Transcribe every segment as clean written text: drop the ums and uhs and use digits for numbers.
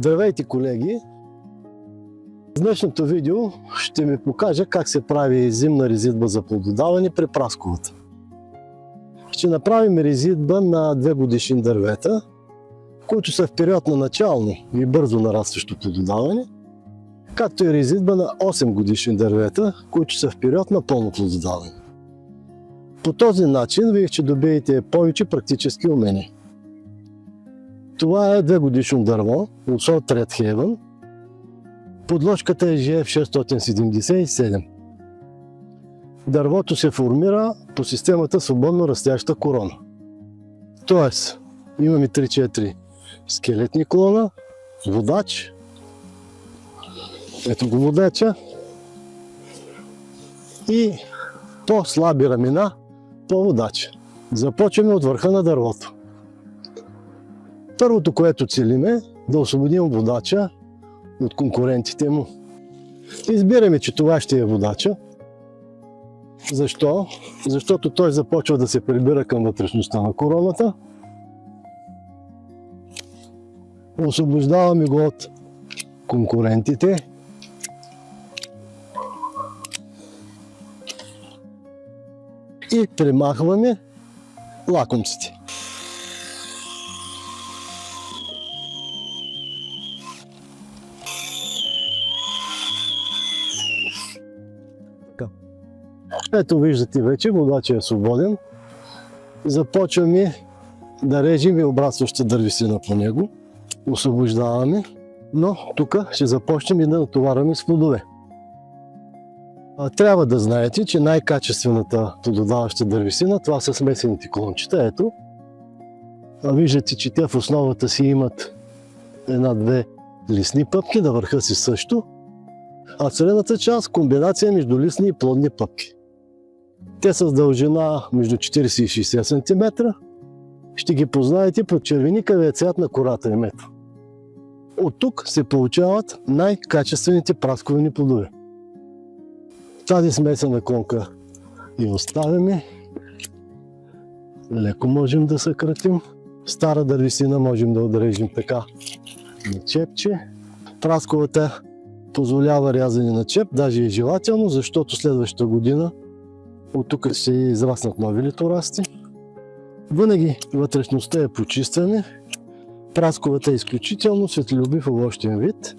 Здравейте, колеги! В днешното видео ще ви покажа как се прави зимна резидба за плододаване при прасковата. Ще направим резидба на 2-годишни дървета, които са в период на начално и бързо нарастващо плододаване, както и резидба на 8-годишни дървета, които са в период на пълно плододаване. По този начин вие ще добиете повече практически умения. Това е 2-годишно дърво от сорт Red Heaven. Подложката е GF677. Дървото се формира по системата свободно растяща корона. Тоест, имаме 3-4 скелетни клона, водач, ето го водача, и по-слаби рамена по водача. Започваме от върха на дървото. Първото, което целим, е да освободим водача от конкурентите му. Избираме, че това ще е водача. Защо? Защото той започва да се прибира към вътрешността на короната. Освобождаваме го от конкурентите. И премахваме лакомците. Ето виждате вече, водача е свободен. Започваме да режем и обрастваща дървесина по него. Освобождаваме, но тук ще започнем и да натоварваме с плодове. Трябва да знаете, че най-качествената плододаваща дървесина, това са смесените клончета. Ето, виждате, че те в основата си имат една-две листни пъпки, на върха си също, а средната част комбинация между листни и плодни пъпки. Те са с дължина между 40 и 60 см. Ще ги познаете по червеникавия цвят на кората им. Ето. От тук се получават най-качествените прасковени плодове. Тази смесена клонка я оставяме. Леко можем да съкратим. Стара дървесина можем да отрежем така на чепче. Прасковата позволява рязане на чеп, даже е желателно, защото следващата година от тук ще израснат нови литорасти. Винаги вътрешността я почистваме. Прасковата е изключително светлолюбив овощен вид.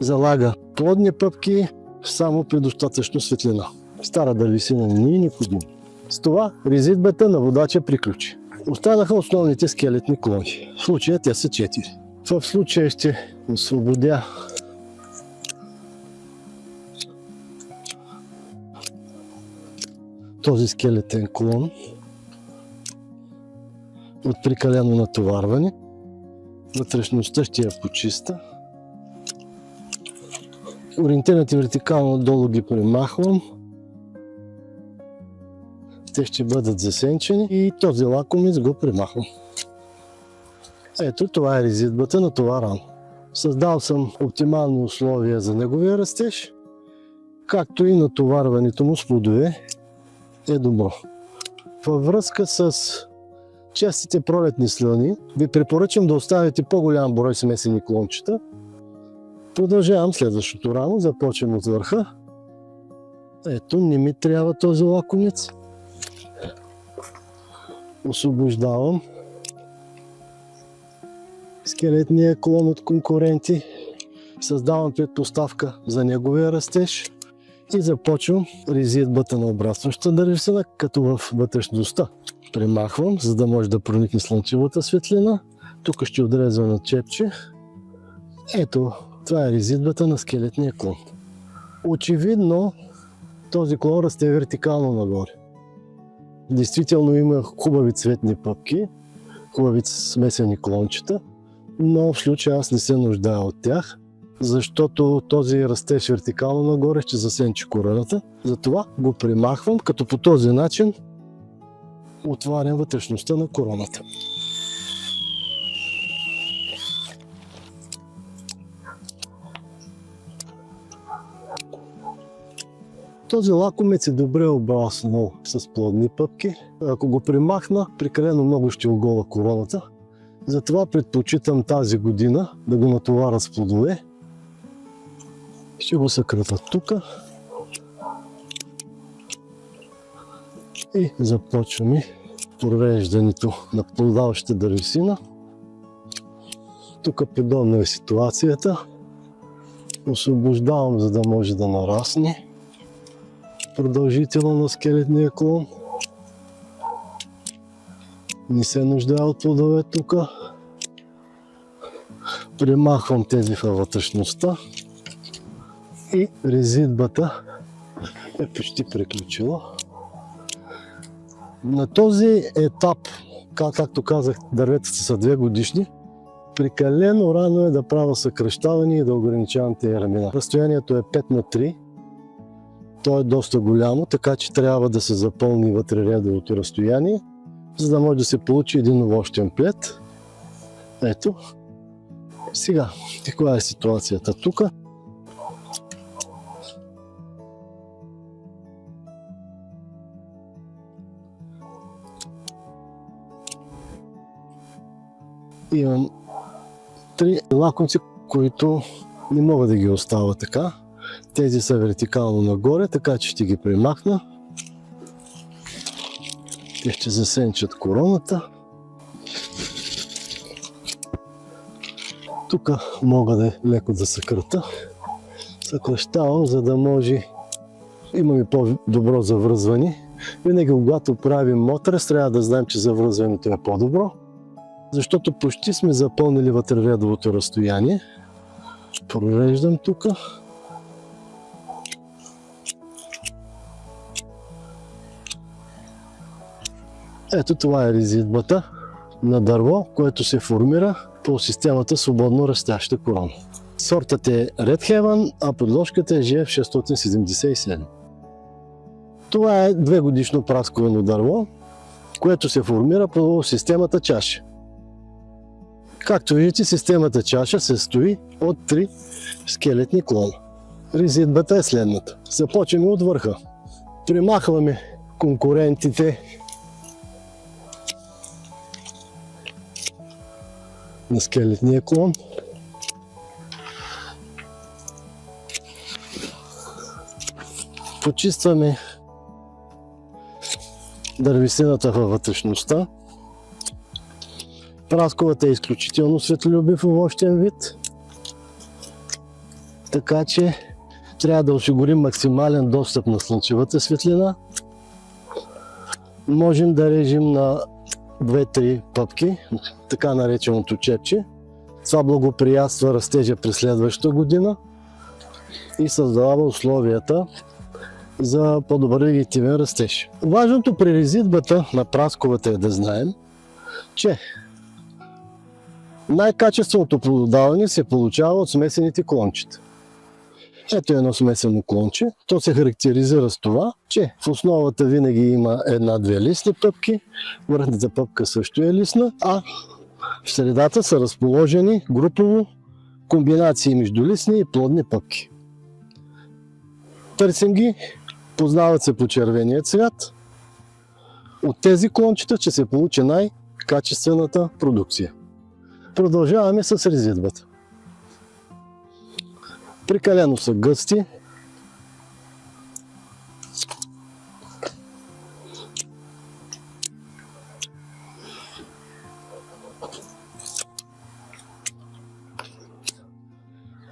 Залага плодни пъпки само при достатъчно светлина. Стара дървесина не е необходима. С това резидбата на водача приключи. Останаха основните скелетни клони. В случая те са 4. В случая ще освободя този скелетен клон от прекалено натоварване. Вътрешността ще я почиста. Ориентираните вертикално долу ги премахвам. Те ще бъдат засенчени и този лакомец го премахвам. Ето, това е резидбата на това рано. Създал съм оптимални условия за неговия растеж, както и натоварването му с плодове е добро. Във връзка с честите пролетни слъни, ви препоръчам да оставите по-голям брой смесени клончета. Продължавам следващото рано, започвам от върха. Ето, не ми трябва този лакомец. Освобождавам скелетния клон от конкуренти. Създавам предпоставка за неговия растеж и започвам резидбата на обрастваща дървесина, като в вътрешността премахвам, за да може да проникне слънчевата светлина. Тук ще отрезва на чепче. Ето, това е резидбата на скелетния клон. Очевидно, този клон расте вертикално нагоре. Действително има хубави цветни пъпки, хубави смесени клончета, но в случая аз не се нуждая от тях, защото този растеж вертикално нагоре ще засенчи короната. Затова го премахвам, като по този начин отварям вътрешността на короната. Този лакомец е добре обраснал с плодни пъпки. Ако го примахна, прекалено много ще огола короната Затова предпочитам тази година да го натоваря с плодове. Ще го съкратя тук. И започваме прореждането на плодаваща дървесина. Тук подобна е ситуацията. Освобождавам, за да може да нарасне продължително на скелетния клон. Не се нуждае от плодове тук. Примахвам тези във вътрешността и резидбата е почти приключила. На този етап, както казах, дърветата са 2 годишни, прекалено рано е да правя съкращаване и да ограничавам тези рамена. Разстоянието е 5:3, то е доста голямо, така че трябва да се запълни вътре редовото разстояние, за да може да се получи един овощен плет. Ето. Сега, каква е ситуацията тук? Имам 3 лакомци, които не мога да ги оставя така. Тези са вертикално нагоре, така че ще ги премахна. Те ще засенчат короната. Тук мога да леко да съкратя. Съкръщавам, за да може имаме по-добро завръзване. Винаги, когато правим мотрес, трябва да знаем, че завръзването е по-добро. Защото почти сме запълнили вътре редовото разстояние. Прореждам тук. Ето това е резидбата на дърво, което се формира по системата свободно растяща корона. Сортът е Red Heaven, а подложката е GF 677. Това е 2 годишно прасковено дърво, което се формира по системата чаша. Както виждате, системата чаша се състои от 3 скелетни клона. Резидбата е следната. Започваме от върха. Примахваме конкурентите на скелетния клон. Почистваме дървесината във вътрешността. Прасковата е изключително светлолюбив овощен вид, така че трябва да осигурим максимален достъп на слънчевата светлина. Можем да режем на 2-3 пъпки, така нареченото чепче. Това благоприятства растежа през следващата година и създава условията за по-добър вегетативен растеж. Важното при резидбата на прасковата е да знаем, че най-качественото плододаване се получава от смесените клончета. Ето едно смесено клонче. То се характеризира с това, че в основата винаги има 1-2 листни пъпки, върхната пъпка също е листна, а в средата са разположени групово комбинации между листни и плодни пъпки. Търсим ги, познават се по червения цвят. От тези клончета ще се получи най-качествената продукция. Продължаваме с резидбата. Прекалено са гъсти.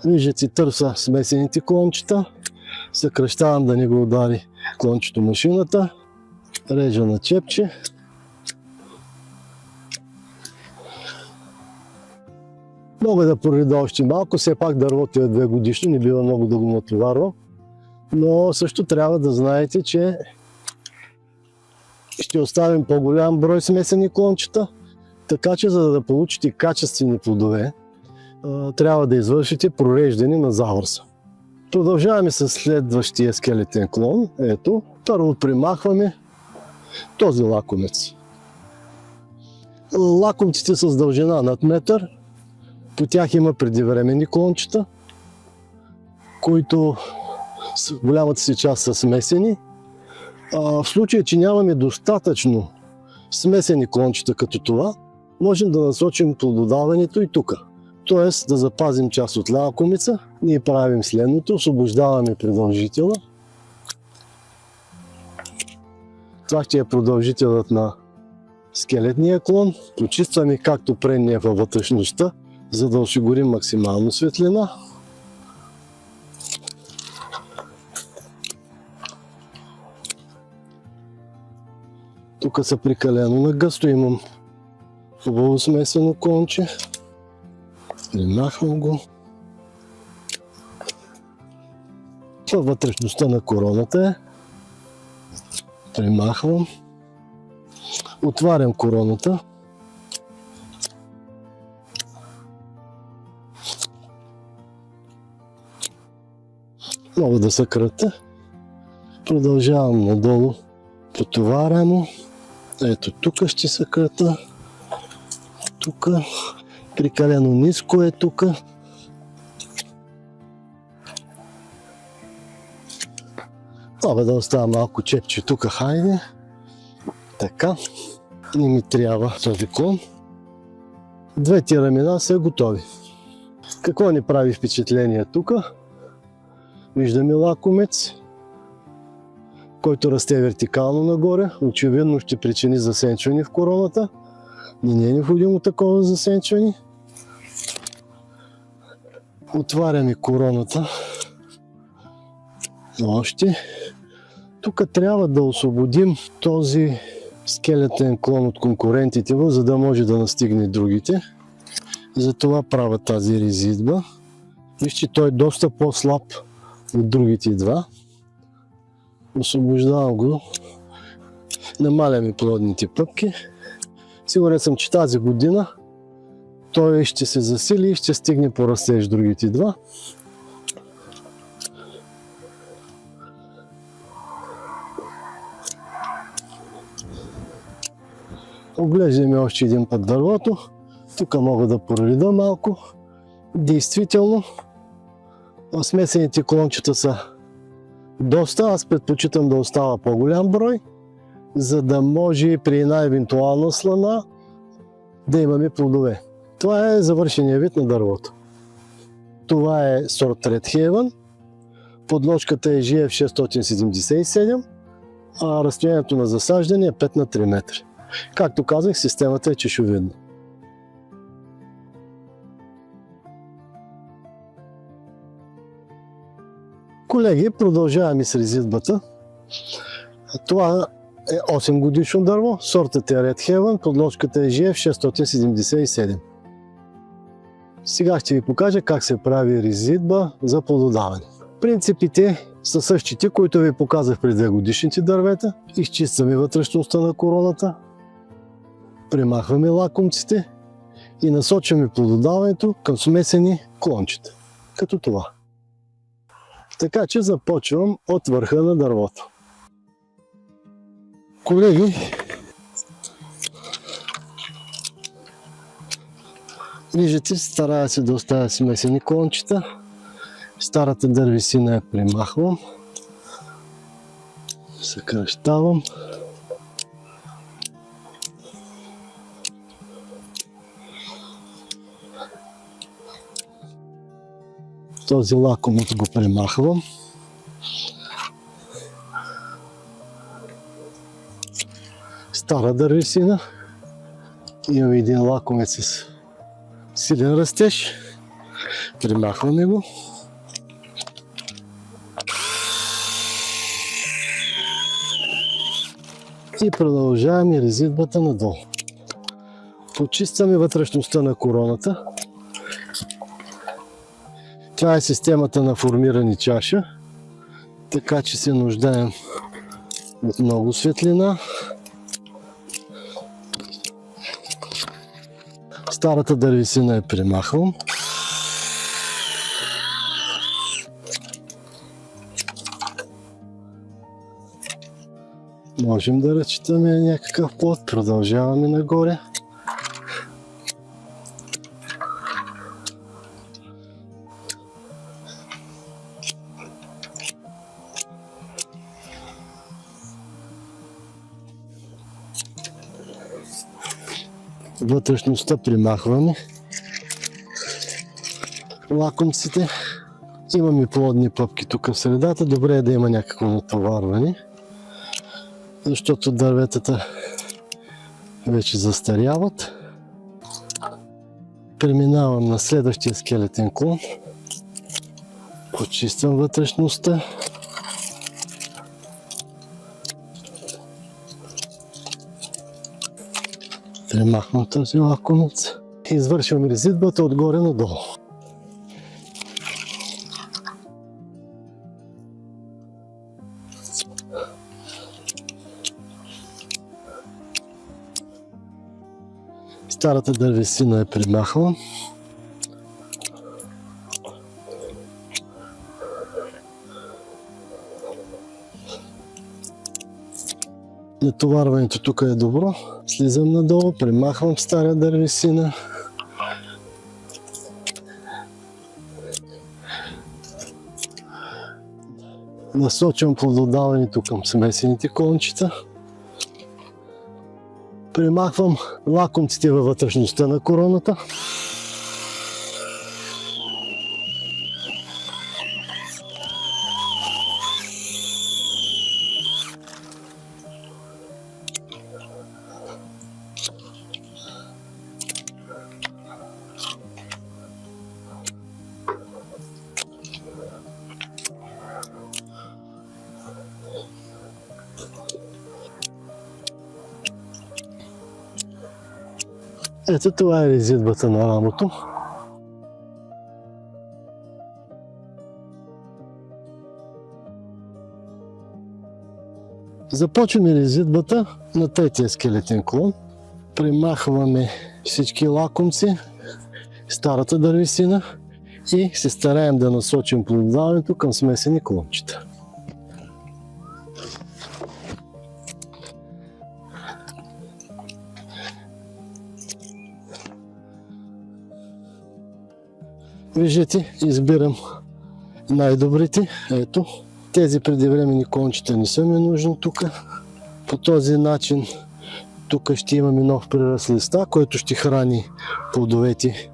Виждате, търся смесените клончета. Съкращавам да не го удари клончето машината. Режа на чепче. Мога да проредя още малко, все пак дървото е 2 годишно, не бива много да го натоварвам. Но също трябва да знаете, че ще оставим по-голям брой смесени клончета, така че за да получите качествени плодове, трябва да извършите прореждане на завърса. Продължаваме с следващия скелетен клон. Ето, първо примахваме този лакомец. Лакомците с дължина над метър. По тях има предивременни клончета, които в голямата си част са смесени. В случай, че нямаме достатъчно смесени клончета като това, можем да насочим плододаването и тук. Тоест да запазим част от лакомица, ние правим следното, освобождаваме продължителя. Това ще е продължителът на скелетния клон. Почистваме както предния във вътрешността, за да осигурим максимално светлина. Тук са прекалено нагъсто, имам хубаво смесено клонче. Примахвам го. Във вътрешността на короната е. Примахвам. Отварям короната. Мога да съкратя. Продължавам надолу. Потоварям. Ето тук ще съкратя. Тук. Прекалено ниско е тук. Мога да оставя малко чепче тук, хайде. Така. Не ми трябва този клон. Двете рамена са готови. Какво ни прави впечатление тук? Виждаме лакомец, който расте вертикално нагоре. Очевидно ще причини засенчване в короната. Не е необходимо такова засенчване. Отваряме короната. Още. Тук трябва да освободим този скелетен клон от конкурентите му, за да може да настигне другите. Затова правя тази резидба. Вижте, той е доста по-слаб от другите два. Освобождавам го. Намаляме плодните пъпки. Сигурен съм, че тази година той ще се засили и ще стигне по растеж другите два. Оглеждаме още един път дървото. Тук мога да проредя малко. Действително, смесените клончета са доста. Аз предпочитам да остава по-голям брой, за да може при една евентуална слана да имаме плодове. Това е завършения вид на дървото. Това е сорт Red Heaven. Подложката е GF 677, а разстоянието на засаждане е 5 на 3 метра. Както казах, системата е чешовидна. Колеги, продължаваме с резидбата. Това е 8 годишно дърво, сортът е Red Heaven, подложката е GF 677. Сега ще ви покажа как се прави резидба за плододаване. Принципите са същите, които ви показах при 2 годишните дървета. Изчистваме вътрешността на короната, премахваме лакомците и насочваме плододаването към смесени клончета, като това. Така че започвам от върха на дървото. Колеги, виждате, старая се да оставя смесени клончета. Старата дървесина я примахвам, съкращавам. Този лакомът го премахвам. Стара дървесина. Имаме един лакомец с силен растеж. Премахваме го. И продължаваме резидбата надолу. Почистваме вътрешността на короната. Това е системата на формирани чаша, така че се нуждаем от много светлина. Старата дървесина я премахвам. Можем да разчитаме някакъв плод, продължаваме нагоре. вътрешността примахваме лакомците. Имаме плодни пъпки тук в средата. Добре е да има някакво натоварване, защото дърветата вече застаряват. Преминавам на следващия скелетен клон. Почиствам вътрешността. Премахвам този лакомец. Извършвам резидбата отгоре надолу. Старата дървесина е премахвам. Натоварването тук е добро. Слизам надолу, премахвам стара дървесина. Насочвам плододаването към смесените клончета. Премахвам лакомците във вътрешността на короната. Ето това е резидбата на рамото. Започваме резидбата на третия скелетен клон. Премахваме всички лакомци, старата дървесина и се стараем да насочим плододаването към смесени клончета. Виждате, избирам най-добрите. Ето, тези предивременни клончета не са ми нужни тук. По този начин тук ще имаме нов приръст листа, който ще храни плодовете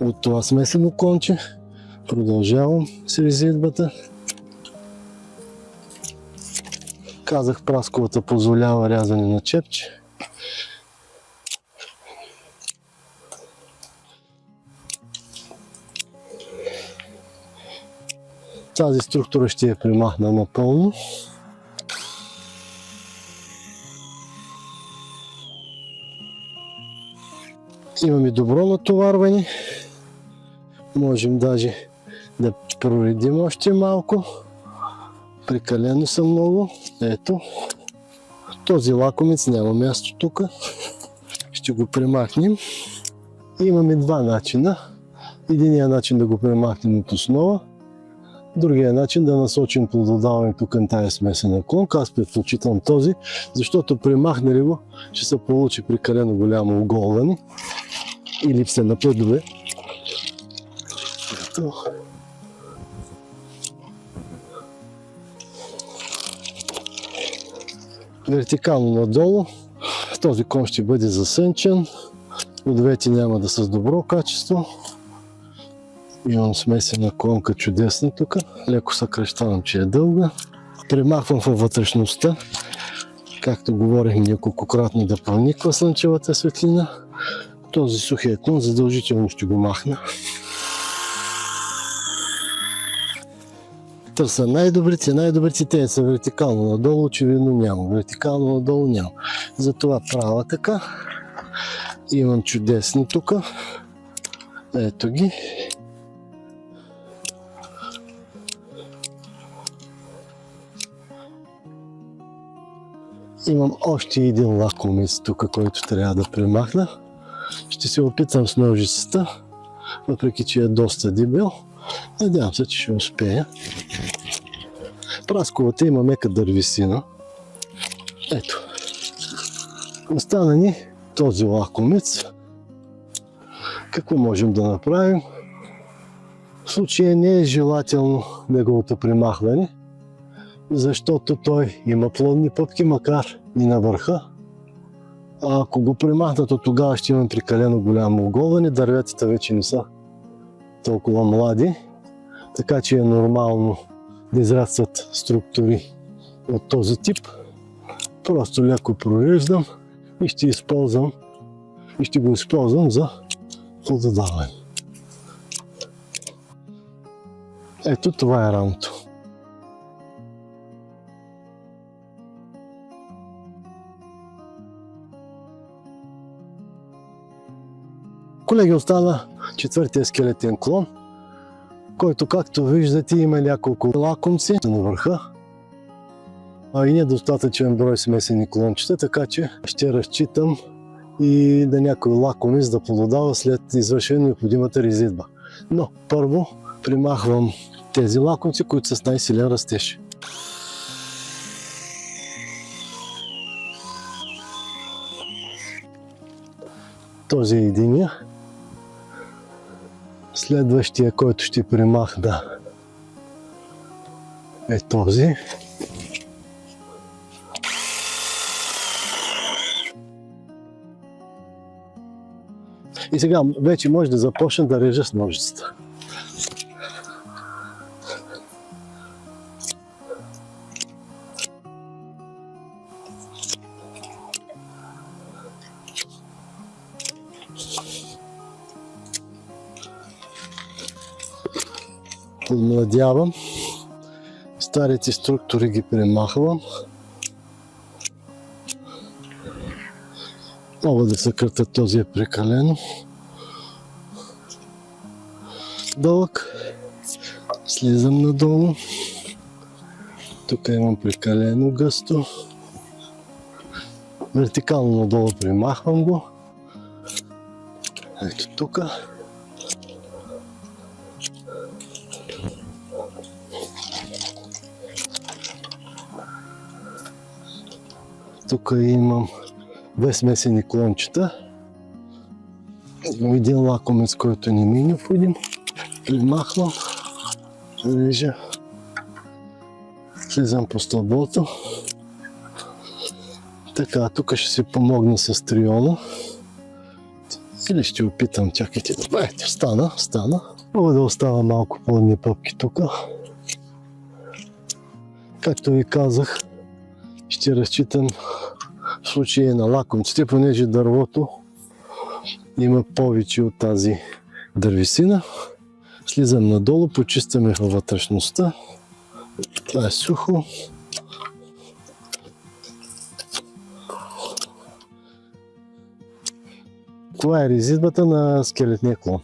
от това смесено клонче. Продължавам с резидбата. Казах, прасковата позволява рязане на чепче. Тази структура ще я премахна напълно. Имаме добро натоварване. Можем даже да проредим още малко. Прекалено са много. Ето. Този лакомец няма място тук. Ще го премахнем. Имаме два начина. Единият начин да го премахнем от основа. Другия начин да насочим плододаването към тая смесена клонка. Аз предпочитам този, защото премахнали го, ще се получи прекалено голямо оголване и липса на плодове. Вертикално надолу този клон ще бъде засънчен. Плодовете няма да са с добро качество. Имам смесена клонка чудесна тук. Леко съкръщавам, че е дълга. Премахвам във вътрешността. Както говорих неколкократно, да прониква слънчевата светлина. Този сухия клон задължително ще го махна. Търся най-добрите, те са вертикално надолу, очевидно няма. Вертикално надолу няма. Затова правя така. Имам чудесни тук. Ето ги. Имам още един лакомец тук, който трябва да премахна. Ще се опитам с ножицата, въпреки че е доста дебел. Надявам се, че ще успея. Прасковата има мека дървесина. Ето. Остана ни този лакомец. Какво можем да направим? В случая не е желателно неговото премахване, защото той има плодни пъпки, макар и на върха. А ако го премахнат, то тогава ще имам прекалено голямо оголване, дърветата вече не са толкова млади, така че е нормално да израстват структури от този тип. Просто леко прореждам и ще го използвам за плододаване. Ето това е рамото. Колеги, остана четвъртия скелетен клон, който, както виждате, има няколко лакомци на върха, а и недостатъчен брой смесени клончета, така че ще разчитам и да някой лакомец да плододава след извършена необходимата резидба. Но първо примахвам тези лакомци, които са с най-силен растеж. Този е единия. Следващия, който ще примахна, е този. И сега вече може да започна да режа с ножицата. Подмладявам. Старите структури ги премахвам. Мога да съкратя, този е прекалено дълъг. Слизам надолу. Тук имам прекалено гъсто. Вертикално надолу примахвам го. Ето тук. Тук имам две смесени клончета. Един лакомец, който не ми е необходим. Примахвам, режа, слизам по стълбото. Така, тук ще си помогна с триона. Или ще опитам, чакайте, ето, стана. Мога да оставя малко плъдни пъпки тук. Както ви казах, ще разчитам в случая на лакомците, понеже дървото има повече от тази дървесина. Слизам надолу, почистваме във вътрешността. Това е сухо. Това е резидбата на скелетния клон.